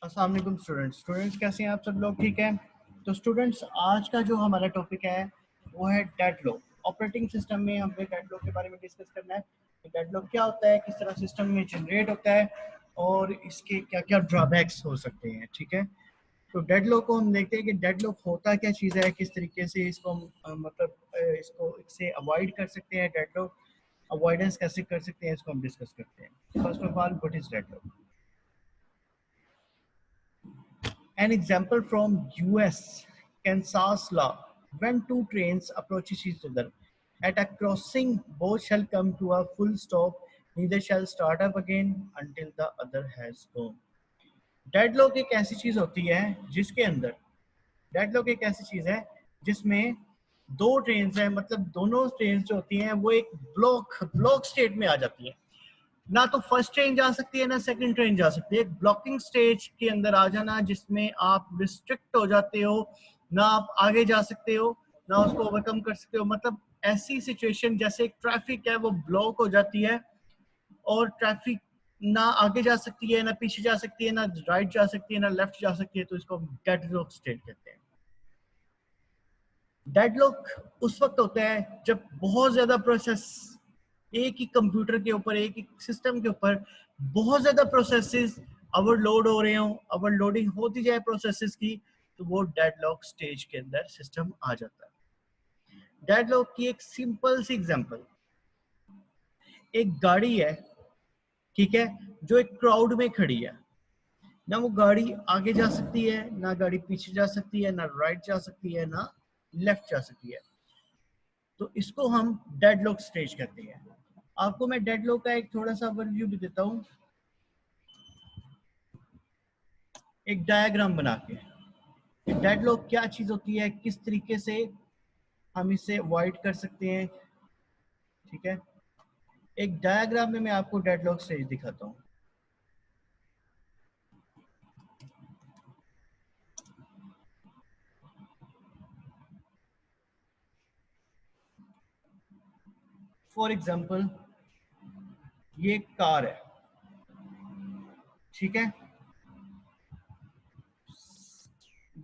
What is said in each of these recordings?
अस्सलाम वालेकुम स्टूडेंट्स कैसे हैं आप सब लोग? ठीक है। तो स्टूडेंट्स, आज का जो हमारा टॉपिक है वो है डेडलॉक। ऑपरेटिंग सिस्टम में हमें डेडलॉक के बारे में डिस्कस करना है कि डेडलॉक क्या होता है, किस तरह सिस्टम में जनरेट होता है और इसके क्या क्या ड्रॉबैक्स हो सकते हैं। ठीक है। तो डेडलॉक को हम देखते हैं कि डेडलॉक होता क्या चीज़ है, किस तरीके से इसको हम इसको इससे अवॉइड कर सकते हैं। डेडलॉक अवॉइडेंस कैसे कर सकते हैं, इसको हम डिस्कस करते हैं। First of all, what is deadlock? An example from US, Kansas law. When two trains approaches each other at a crossing, both shall come to a full stop. Neither shall start up again until the other has gone. Deadlock एक ऐसी चीज होती है जिसके अंदर deadlock एक ऐसी चीज है जिसमें दो ट्रेन हैं, मतलब दोनों ट्रेन जो होती हैं वो एक ब्लॉक स्टेट में आ जाती हैं। ना तो फर्स्ट ट्रेन जा सकती है ना सेकंड ट्रेन जा सकती है। एक ब्लॉकिंग स्टेज के अंदर आ जाना जिसमें आप रिस्ट्रिक्ट हो जाते हो, ना आप आगे जा सकते हो ना उसको ओवरकम कर सकते हो। मतलब ऐसी सिचुएशन जैसे ट्रैफिक है वो ब्लॉक हो जाती है और ट्रैफिक ना आगे जा सकती है ना पीछे जा सकती है, ना राइट जा सकती है ना लेफ्ट जा सकती है। तो इसको डेडलॉक स्टेट कहते हैं। डेडलॉक उस वक्त होता है जब बहुत ज्यादा प्रोसेस एक ही कंप्यूटर के ऊपर, एक ही सिस्टम के ऊपर बहुत ज्यादा प्रोसेसेस ओवरलोड हो रहे हो, ओवरलोडिंग होती जाए प्रोसेसेस की, तो वो डेडलॉक स्टेज के अंदर सिस्टम आ जाता है। डेडलॉक की एक सिंपल सी एग्जांपल, एक गाड़ी है, ठीक है, जो एक क्राउड में खड़ी है। ना वो गाड़ी आगे जा सकती है, ना गाड़ी पीछे जा सकती है, ना राइट जा सकती है, ना लेफ्ट जा सकती है। तो इसको हम डेडलॉक स्टेज कहते हैं। आपको मैं डेडलॉक का एक थोड़ा सा ओवरव्यू भी देता हूँ, एक डायग्राम बना के। डेडलॉक क्या चीज होती है, किस तरीके से हम इसे अवॉइड कर सकते हैं। ठीक है, एक डायग्राम में मैं आपको डेडलॉक स्टेज दिखाता हूँ। फॉर एग्जाम्पल, ये एक कार है, ठीक है,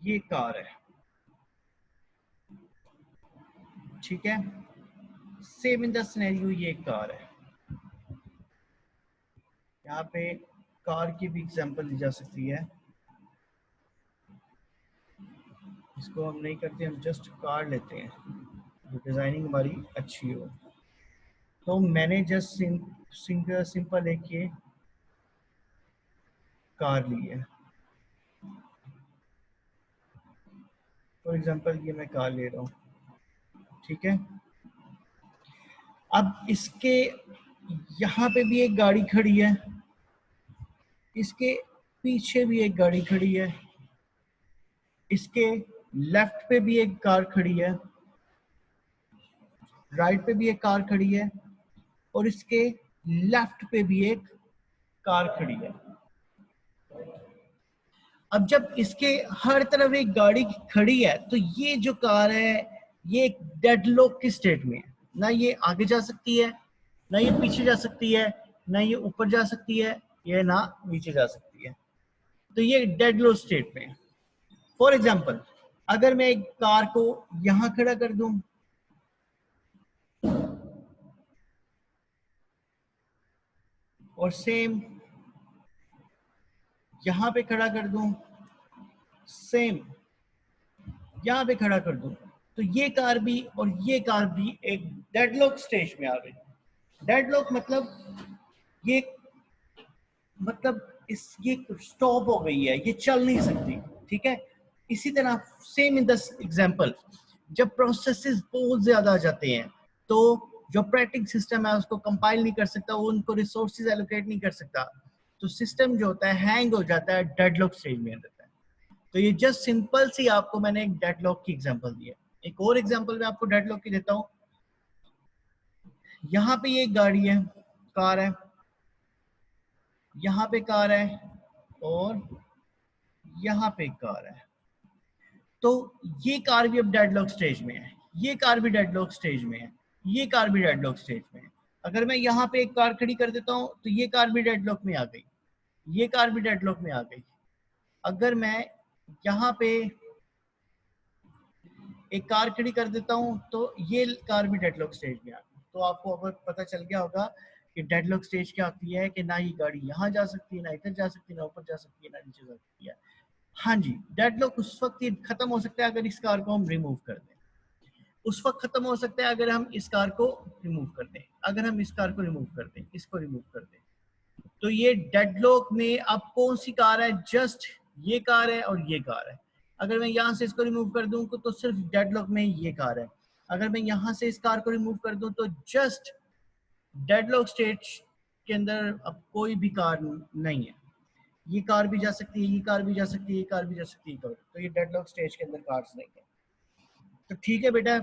ये कार है, ठीक है। सेम इन द सिनेरियो ये कार है। यहाँ पे कार की भी एग्जांपल ली जा सकती है। इसको हम नहीं करते, हम जस्ट कार लेते हैं जो डिजाइनिंग हमारी अच्छी हो। तो मैंने जस्ट सिंपल एक ये कार ली है। फॉर एग्जांपल ये मैं कार ले रहा हूँ, ठीक है। अब इसके यहाँ पे भी एक गाड़ी खड़ी है, इसके पीछे भी एक गाड़ी खड़ी है, इसके लेफ्ट पे भी एक कार खड़ी है, राइट पे भी एक कार खड़ी है और इसके लेफ्ट पे भी एक कार खड़ी है। अब जब इसके हर तरफ एक गाड़ी खड़ी है तो ये जो कार है ये एक डेडलॉक की स्टेट में है। ना ये आगे जा सकती है, ना ये पीछे जा सकती है, ना ये ऊपर जा सकती है, ये ना नीचे जा सकती है। तो ये डेडलॉक स्टेट में है। फॉर एग्जाम्पल, अगर मैं एक कार को यहां खड़ा कर दूं और सेम यहां पे खड़ा कर दूं, सेम यहाँ पे खड़ा कर दूं, तो ये कार भी और ये कार भी एक डेडलॉक स्टेज में आ गई। डेडलॉक ये मतलब ये स्टॉप हो गई है, ये चल नहीं सकती। ठीक है। इसी तरह सेम इन द एग्जांपल, जब प्रोसेसेस बहुत ज्यादा आ जाते हैं तो जो ऑपरेटिंग सिस्टम है उसको कंपाइल नहीं कर सकता, वो उनको रिसोर्सेज एलोकेट नहीं कर सकता, तो सिस्टम जो होता है हैंग हो जाता है, डेडलॉक स्टेज में रहता है। तो ये जस्ट सिंपल सी आपको मैंने एक डेडलॉक की एग्जांपल दी है। एक और एग्जांपल मैं आपको डेडलॉक की देता हूँ। यहाँ पे ये गाड़ी है, कार है, यहाँ पे कार है और यहाँ पे कार है। तो ये कार भी अब डेडलॉक स्टेज में है, ये कार भी डेडलॉक स्टेज में है, ये कार भी डेडलॉक स्टेज में है। अगर मैं यहाँ पे एक कार खड़ी कर देता हूँ तो ये कार भी डेडलॉक में आ गई, ये कार भी डेडलॉक में आ गई। अगर मैं यहाँ पे एक कार खड़ी कर देता हूँ तो ये कार भी डेडलॉक स्टेज में आ गई। तो आपको अब पता चल गया होगा कि डेडलॉक स्टेज क्या होती है, कि ना ये गाड़ी यहाँ जा सकती है, ना इधर जा सकती है, ना ऊपर जा सकती है, ना नीचे जा सकती है। हाँ जी, डेडलॉक उस वक्त ये खत्म हो सकता है अगर इस कार को हम रिमूव कर दें। उस वक्त खत्म हो सकता है अगर हम इस कार को रिमूव कर दें। अगर हम इस कार को रिमूव कर दें, इसको रिमूव कर दें, तो ये डेडलॉक में अब कौन सी कार है, जस्ट ये कार है और ये कार है। अगर मैं यहाँ से इसको रिमूव कर दूं तो सिर्फ डेडलॉक में ये कार है। अगर मैं यहाँ से इस कार को रिमूव कर दूं तो जस्ट डेडलॉक स्टेज के अंदर अब कोई भी कार नहीं है। ये कार भी जा सकती है, ये कार भी जा सकती है, ये कार भी जा सकती है, तो ये डेडलॉक स्टेज के अंदर कार्स नहीं है। तो ठीक है बेटा,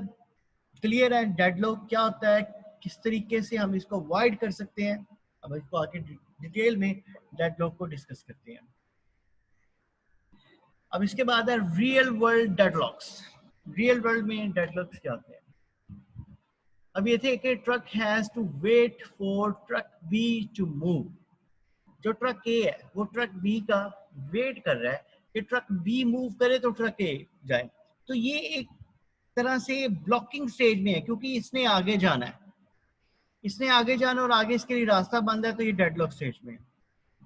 क्लियर है डेडलॉक क्या होता है, किस तरीके से हम इसको अवॉइड कर सकते हैं। अब इसको आगे डिटेल में डेडलॉक को डिस्कस करते हैं। अब इसके बाद है real world deadlocks. Real world में डेडलॉक्स क्या होते हैं? अब ये थे कि truck has to wait for truck B to move. जो ट्रक ए है वो ट्रक बी का वेट कर रहा है कि ट्रक बी मूव करे तो ट्रक ए जाए। तो ये एक तरह से ब्लॉकिंग स्टेज में है, क्योंकि इसने आगे जाना है, इसने आगे जाना और आगे इसके लिए रास्ता बंद है, तो ये डेडलॉक स्टेज में है।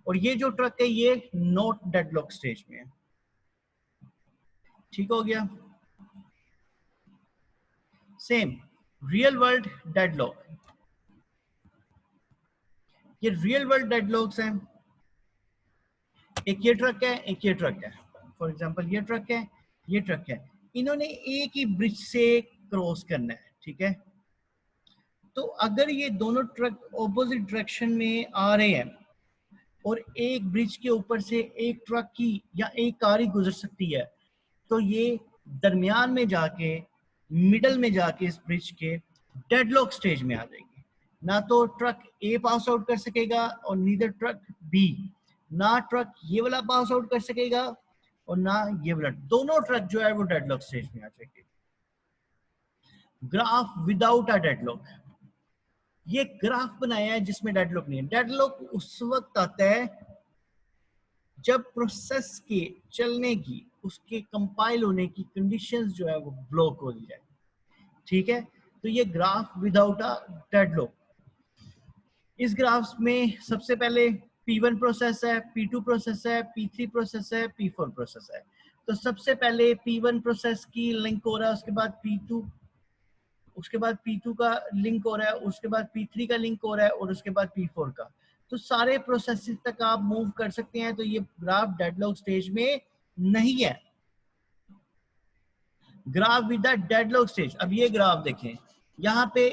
और ये जो ट्रक है ये नॉट डेडलॉक स्टेज में है। ठीक हो गया। सेम रियल वर्ल्ड डेडलॉक, ये रियल वर्ल्ड डेडलॉक्स हैं। एक ये ट्रक है, एक ये ट्रक है। फॉर एग्जांपल ये ट्रक है, ये ट्रक है, इन्होंने एक ही ब्रिज से क्रॉस करना है, ठीक है। तो अगर ये दोनों ट्रक ऑपोजिट डायरेक्शन में आ रहे हैं और एक ब्रिज के ऊपर से एक ट्रक की या एक कार ही गुजर सकती है, तो ये दरमियान में जाके, मिडल में जाके इस ब्रिज के डेडलॉक स्टेज में आ जाएगी। ना तो ट्रक ए पास आउट कर सकेगा और नीदर ट्रक बी, ना ट्रक ये वाला पास आउट कर सकेगा और ना ये वाला, दोनों ट्रक जो है वो डेडलॉक स्टेज में आ जाएंगे। ग्राफ विदाउट अ डेडलॉक, ये ग्राफ बनाया है जिसमें डेडलॉक नहीं है। डेडलॉक उस वक्त आता है जब प्रोसेस के चलने की, उसके कंपाइल होने की कंडीशंस जो है वो ब्लॉक हो जाए, ठीक है। तो ये ग्राफ विदाउट अ डेडलॉक। इस ग्राफ में सबसे पहले P1 प्रोसेस है, P2 प्रोसेस है, P3 प्रोसेस है, P4 प्रोसेस है। तो सबसे पहले P1 प्रोसेस की लिंक हो रहा है, उसके बाद P2, उसके बाद P2 का लिंक हो रहा है, उसके बाद P3 का लिंक हो रहा है और उसके बाद P4 का। तो सारे प्रोसेस तक आप मूव कर सकते हैं। तो ये ग्राफ डेडलॉक स्टेज में नहीं है। Graph with the deadlock stage, अब ये ग्राफ देखें, यहाँ पे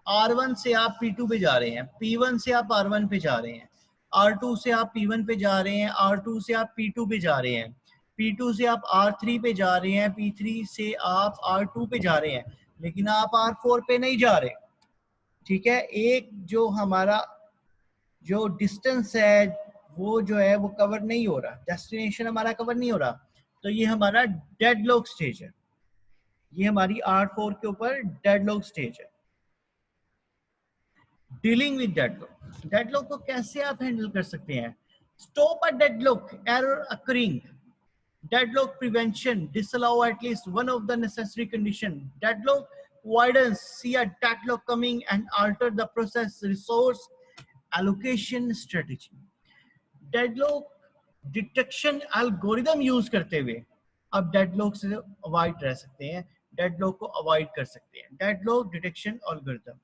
R1 से आप P2 पे जा रहे हैं, P1 से आप R1 पे जा रहे हैं, R2 से आप P1 पे जा रहे हैं, R2 से आप P2 पे जा रहे हैं, P2 से आप R3 पे जा रहे हैं, P3 से आप R2 पे जा रहे हैं, लेकिन आप R4 पे नहीं जा रहे, ठीक है। एक जो हमारा जो डिस्टेंस है वो जो है वो कवर नहीं हो रहा, डेस्टिनेशन हमारा कवर नहीं हो रहा। तो ये हमारा डेडलॉक स्टेज है, ये हमारी R4 के ऊपर डेडलॉक स्टेज है। डीलिंग विद डेडलॉक, डेडलॉक को कैसे आप हैंडल कर सकते हैं? Stop a deadlock error occurring, deadlock prevention, disallow at least one of the necessary condition. Deadlock avoidance, see a deadlock coming and alter the process resource allocation strategy. Deadlock detection algorithm use करते हुए आप deadlock से avoid रह सकते हैं, deadlock को avoid कर सकते हैं। Deadlock detection algorithm.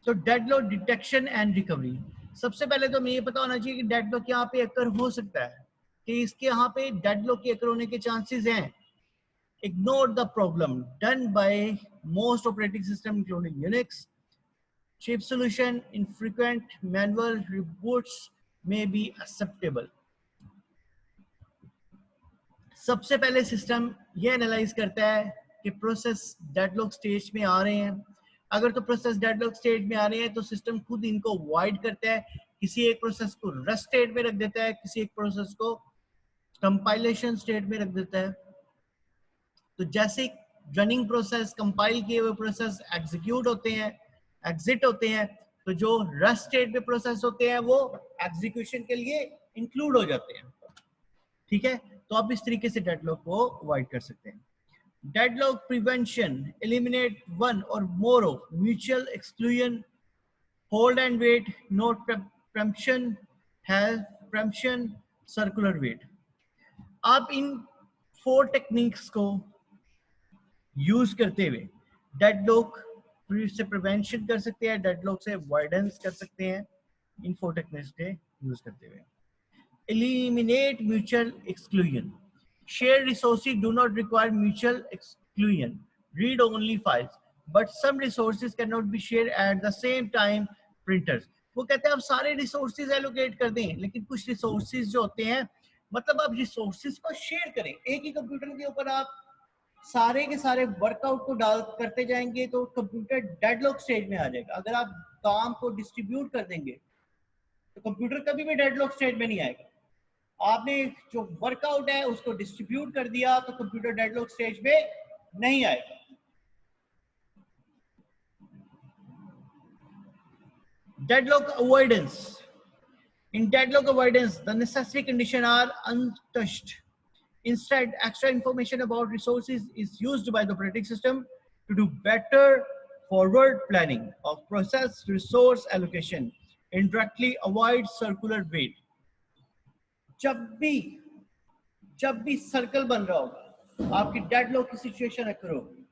तो डेडलॉक डिटेक्शन एंड रिकवरी, सबसे पहले तो हमें ये पता होना चाहिए कि डेडलॉक यहाँ पे अकर हो सकता है, कि इसके यहाँ पे डेडलॉक के अकर होने के चांसेस हैं। Ignore the problem done by most operating system including Unix, cheap solution, infrequent manual reboots may be acceptable. सबसे पहले सिस्टम ये एनालाइज करता है कि प्रोसेस डेडलॉक स्टेज में आ रहे हैं। अगर तो प्रोसेस डेडलॉक स्टेज में आ रहे हैं तो सिस्टम खुद इनको अवॉइड करता है, किसी एक प्रोसेस को रस्ट स्टेट में रख देता है, किसी एक प्रोसेस को कंपाइलेशन स्टेट में रख देता है। तो जैसे रनिंग प्रोसेस, कंपाइल किए हुए प्रोसेस एग्जीक्यूट होते हैं, एग्जिट होते हैं, तो जो रस्ट स्टेट में प्रोसेस होते हैं वो एग्जीक्यूशन के लिए इंक्लूड हो जाते हैं। ठीक है, तो आप इस तरीके से डेडलॉक को अवॉइड कर सकते हैं। Deadlock prevention eliminate one or more of mutual exclusion, hold and wait, no preemption, help preemption, circular wait. आप इन 4 टेक्निक्स को यूज करते हुए डेडलॉक से प्रिवेंशन कर सकते हैं, डेडलॉक से अवॉइडेंस कर सकते हैं, इन 4 टेक्निक्स के यूज करते हुए। Eliminate mutual exclusion. Shared resources do not require mutual exclusion. Read-only files. But some resources cannot be shared at the same time. Printers. वो कहते हैं आप सारे रिसोर्सेज एलोकेट कर दें, लेकिन कुछ रिसोर्सेज जो होते हैं, मतलब आप रिसोर्सेज को शेयर करें। एक ही कंप्यूटर के ऊपर आप सारे के सारे वर्कआउट को डाल करते जाएंगे तो कंप्यूटर डेडलॉक स्टेज में आ जाएगा। अगर आप काम को डिस्ट्रीब्यूट कर देंगे तो कंप्यूटर कभी भी डेडलॉक स्टेज में नहीं आएगा। आपने जो वर्कआउट है उसको डिस्ट्रीब्यूट कर दिया तो कंप्यूटर डेडलॉक स्टेज पे नहीं आएगा। Deadlock avoidance. In deadlock avoidance, the necessary conditions are untouched. Instead, extra information about resources is used by the operating system to do better forward planning of process resource allocation. Indirectly avoid circular wait. जब भी circle बन रहा होगा आपकी deadlock की situation अकर होगी।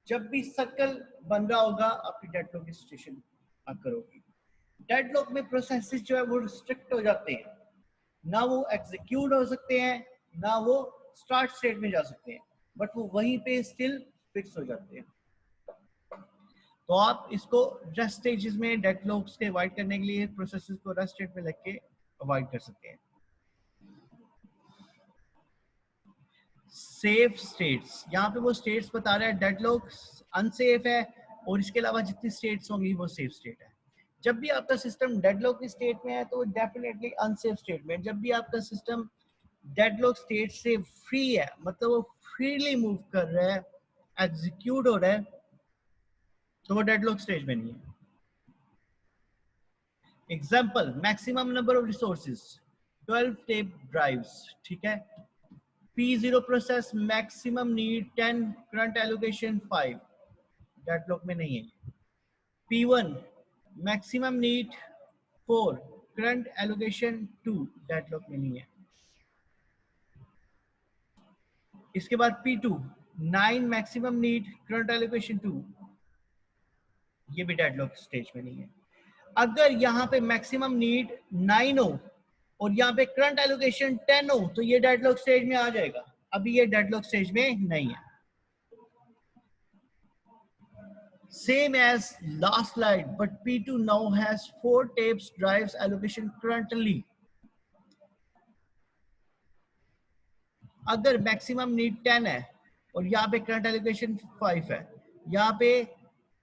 जब भी सर्कल बन रहा होगा आपकी डेडलॉक की सिचुएशन अकर होगी। डेडलॉक में प्रोसेसेस जो है वो रिस्ट्रिक्ट हो जाते हैं, ना वो एग्जीक्यूट हो सकते हैं ना वो स्टार्ट स्टेट में जा सकते हैं, बट वो वहीं पे स्टिल फिक्स हो जाते हैं। तो आप इसको रेस्ट स्टेजेस में डेडलॉक्स के अवॉइड करने के लिए प्रोसेसेस को रेस्ट स्टेट में रख के अवॉइड कर सकते हैं। सेफ स्टेट्स, यहाँ पे वो स्टेट्स बता रहा है डेडलॉक अनसेफ है और इसके अलावा जितनी स्टेट्स होंगी वो सेफ स्टेट है। जब भी आपका सिस्टम डेडलॉक की स्टेट में है तो डेफिनेटली अनसेफ स्टेट में। जब भी आपका सिस्टम डेडलॉक स्टेट से फ्री है, मतलब वो फ्रीली मूव कर रहा है, एग्जीक्यूट हो रहा है, तो वो डेडलॉक स्टेज में नहीं है। Example, maximum number of resources 12 tape drives. ठीक है, P0 process maximum need 10, current allocation 5, deadlock में नहीं है। P1 maximum need 4, current allocation 2, deadlock में नहीं है। इसके बाद P2 9 maximum need, current allocation 2, ये भी डेडलॉक स्टेज में नहीं है। अगर यहाँ पे मैक्सिमम नीड 9 हो और यहाँ पे करंट एलोकेशन 10 हो तो ये डेडलॉक स्टेज में आ जाएगा। अभी ये डेडलॉक स्टेज में नहीं है। Same as last slide, but P2 now has 4 tapes drives allocation currently. अगर मैक्सिमम नीड 10 है और यहाँ पे करंट एलोकेशन 5 है, यहाँ पे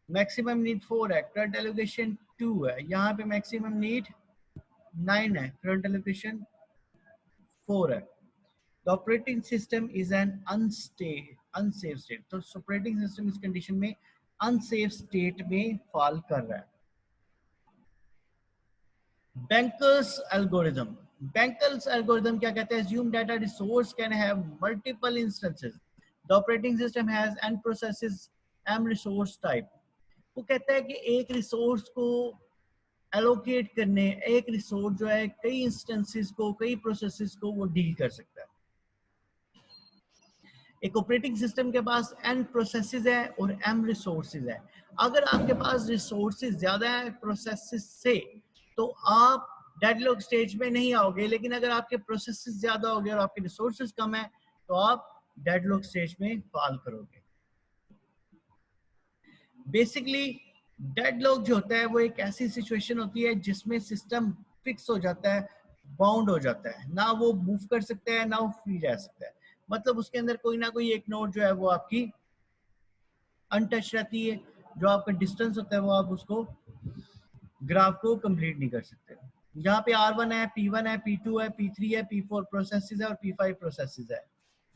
मैक्सिमम नीड 4 है, करंट एलोकेशन 2 है, यहाँ पे मैक्सिमम नीड 9 है, करंट एलोकेशन 4 है। The operating system is an unsafe state. तो operating system इस कंडीशन में unsafe state में fall कर रहा है। Banker's algorithm. Banker's algorithm क्या कहते हैं? Assume that a resource can have multiple instances. The operating system has n processes, m resource type. वो कहता है कि एक रिसोर्स को एलोकेट करने, एक रिसोर्स जो है कई इंस्टेंसेस को, कई प्रोसेसेस को वो डील कर सकता है। एक ऑपरेटिंग सिस्टम के पास n प्रोसेसेस है और m रिसोर्सेज है। अगर आपके पास रिसोर्सेज ज्यादा है प्रोसेसेस से तो आप डेडलॉक स्टेज में नहीं आओगे, लेकिन अगर आपके प्रोसेसेस ज्यादा हो गए और आपके रिसोर्सेज कम है तो आप डेडलॉक स्टेज में फॉल करोगे। बेसिकली डेडलॉक जो होता है वो एक ऐसी सिचुएशन होती है जिसमें सिस्टम फिक्स हो जाता है, बाउंड हो जाता है, ना वो मूव कर सकता है ना वो फ्री रह सकता है। मतलब उसके अंदर कोई ना कोई एक नोड जो है वो आपकी अनटच रहती है, जो आपका डिस्टेंस होता है वो आप उसको ग्राफ को कंप्लीट नहीं कर सकते। यहाँ पे R1 है, P1 है, P2 है, P3 है, P4 प्रोसेसेस है और P5 प्रोसेसेस है।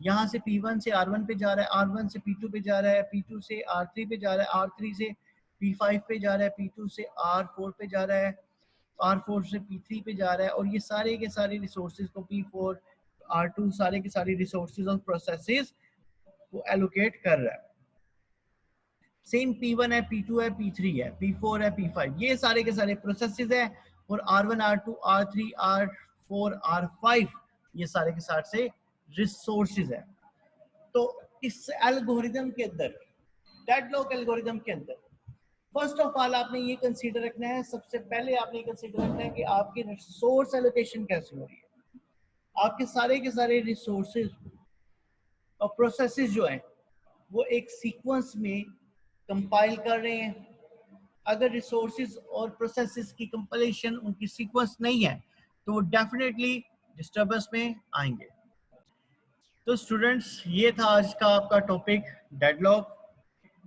यहाँ से P1 से R1 पे जा रहा है, R1 से P2 पे जा रहा है, P2 से R3 पे जा रहा है, R3 से P5 पे जा रहा है, P2 से R4 पे जा रहा है, R4 से P3 पे जा रहा है और ये सारे के सारे रिसोर्सेज को P4 R2 सारे के सारे रिसोर्सेज और प्रोसेसेस को एलोकेट कर रहा है। सेम P1 है, P2 है, P3 है, P4 है, P5, ये सारे के सारे प्रोसेसेस है। और R1 R2 R3 R4 R5 ये सारे के साथ से रिसोर्सेज है। तो इस एल्गोरिदम के अंदर, डेडलॉक एल्गोरिदम के अंदर, फर्स्ट ऑफ ऑल आपने ये कंसीडर रखना है, सबसे पहले आपने ये कंसीडर रखना है कि आपकी रिसोर्स एलोकेशन कैसे हो रही है। आपके सारे के सारे रिसोर्सेज और प्रोसेसेस जो हैं वो एक सीक्वेंस में कंपाइल कर रहे हैं। अगर रिसोर्सेज और प्रोसेसेस की कंपाइलेशन उनकी सीक्वेंस नहीं है तो वो डेफिनेटली डिस्टर्बेंस में आएंगे। तो स्टूडेंट्स, ये था आज का आपका टॉपिक डेडलॉक।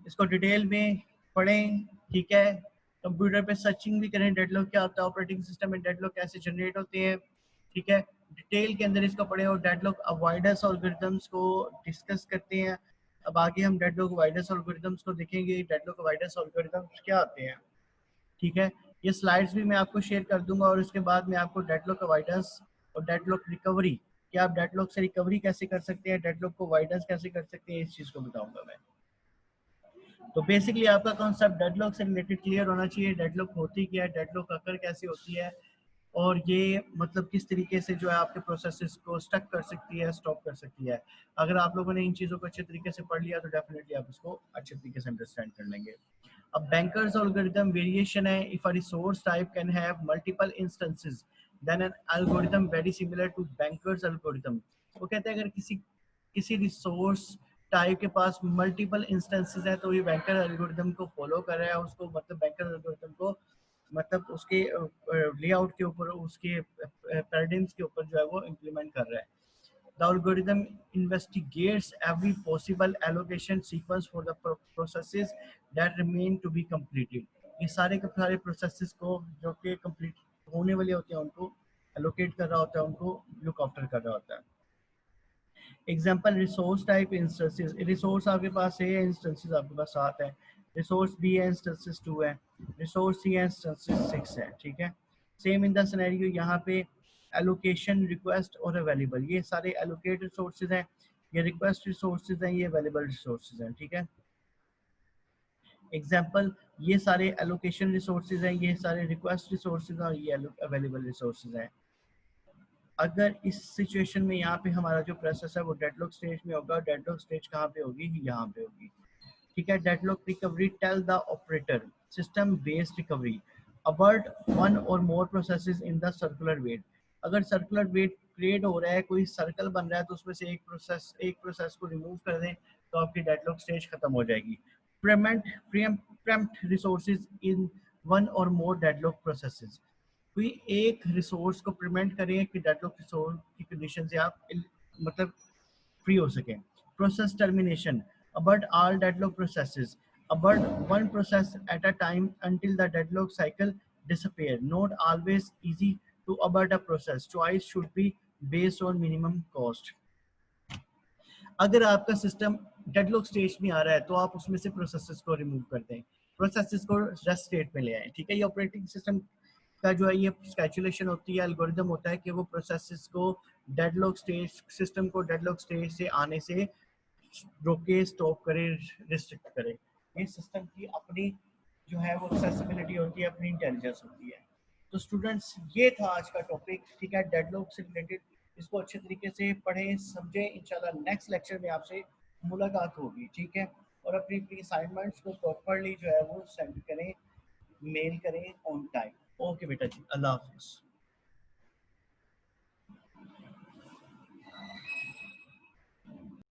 इसको डिटेल में पढ़ें, ठीक है। कंप्यूटर पे सर्चिंग भी करें, डेडलॉक क्या होता है, ऑपरेटिंग सिस्टम में डेडलॉक कैसे जनरेट होते हैं, ठीक है। डिटेल के अंदर इसको पढ़ें और डेडलॉक अवॉइडेंस एल्गोरिथम्स को डिस्कस करते हैं। अब आगे हम डेडलॉक अवॉइडेंस एल्गोरिथम्स को देखेंगे, डेडलॉक अवॉइडेंस एल्गोरिथम्स क्या होते हैं, ठीक है। ये स्लाइड्स भी मैं आपको शेयर कर दूंगा और उसके बाद मैं आपको डेडलॉक अवॉइडेंस और डेडलॉक रिकवरी, कि आप डेडलॉक से रिकवरी कैसे कर सकते हैं, डेडलॉक को अवॉइडेंस कैसे कर सकते हैं, इस चीज़ को बताऊंगा मैं। तो बेसिकली आपका कॉन्सेप्ट डेडलॉक से रिलेटेड क्लियर होना चाहिए। डेडलॉक होती क्या है, डेडलॉक अकर कैसे होती है, और ये मतलब किस तरीके से जो है आपके प्रोसेसेस को स्टक कर सकती है, स्टॉप कर सकती है। अगर आप लोगों ने इन चीज़ों को अच्छे तरीके से पढ़ लिया तो डेफिनेटली आप इसको अच्छे तरीके से अंडरस्टैंड कर लेंगे। अब बैंकर्स एल्गोरिथम वेरिएशन है, if a resource type can have multiple instances then an algorithm very similar to banker's algorithm. वो कहते हैं अगर किसी किसी रिसोर्स टाइप के पास मल्टीपल इंस्टेंसेस है तो ये बैंकर एल्गोरिथम को फॉलो कर रहा है, उसको मतलब बैंकर एल्गोरिथम को मतलब उसके लेआउट के ऊपर, उसके पैराडिग्म्स के ऊपर जो है वो इम्प्लीमेंट कर रहा है। The algorithm investigates every possible allocation sequence for the processes that remain to be completed. ये सारे के सारे प्रोसेसेस को जो कि कंप्लीट होने वाले होते हैं उनको एलोकेट कर रहा होता है, उनको लुक आफ्टर कर रहा होता है। Example resource type instances, resource आपके पास है, इंस्टेंसेस आपके पास 7 है, रिसोर्स बी है, इंस्टेंसेस 2 है, रिसोर्स सी है, इंस्टेंसेस 6 है, ठीक है। सेम इन द सिनेरियो यहाँ पे एलोकेशन, रिक्वेस्ट और अवेलेबल, ये सारे एलोकेट रिसोर्सेज हैं, ये रिक्वेस्ट रिसोर्सेज हैं, ये अवेलेबल रिसोर्सेज हैं, ठीक है। एग्जाम्पल, ये सारे एलोकेशन रिसोर्सेज हैं, ये सारे रिक्वेस्ट रिसोर्सेज हैं और ये अवेलेबल रिसोर्सेज हैं। अगर इस सिचुएशन में यहाँ पे हमारा जो प्रोसेस है वो डेडलॉक स्टेज में होगा, डेडलॉक स्टेज कहाँ पे होगी, यहाँ पे होगी, ठीक है। Deadlock recovery tell the operator system based recovery abort one or more processes in the circular wait. अगर सर्कुलर वेट क्रिएट हो रहा है, कोई सर्कल बन रहा है, तो उसमें से एक प्रोसेस को रिमूव कर दें तो आपकी डेडलॉक स्टेज खत्म हो जाएगी। प्रेम्प्ट resources in one or more deadlock processes, कोई एक रिसोर्स को प्रिवेंट करें कि डेडलॉक रिसोर्स की कंडीशन से आप मतलब फ्री हो सकें। Process termination abort all deadlock processes, abort one process at a time until the deadlock cycle disappear, not always easy to abort a process, choice should be based on minimum cost। अगर आपका system deadlock stage में आ रहा है तो आप उसमें से processes को रिमूव कर दें, प्रोसेसेस को रेस्ट स्टेट में ले आए, ठीक है। ये ऑपरेटिंग सिस्टम का जो है ये स्केचुलेशन होती है, एल्गोरिदम होता है कि वो प्रोसेसेस को डेडलॉक स्टेज, सिस्टम को डेडलॉक स्टेज से आने से रोके, स्टॉप करे, रिस्ट्रिक्ट करे। ये सिस्टम की अपनी जो है वो एक्सेसिबिलिटी होती है, अपनी इंटेलिजेंस होती है। तो स्टूडेंट्स, ये था आज का टॉपिक, ठीक है, डेडलॉक से रिलेटेड। इसको अच्छे तरीके से पढ़ें, समझें, इंशाल्लाह नेक्स्ट लेक्चर में आपसे मुलाकात होगी, ठीक है। और अपनी अपनी असाइनमेंट्स को प्रॉपरली जो है वो सेंड करें, मेल करें ऑन टाइम। ओके बेटा जी, अल्लाह हाफिज़।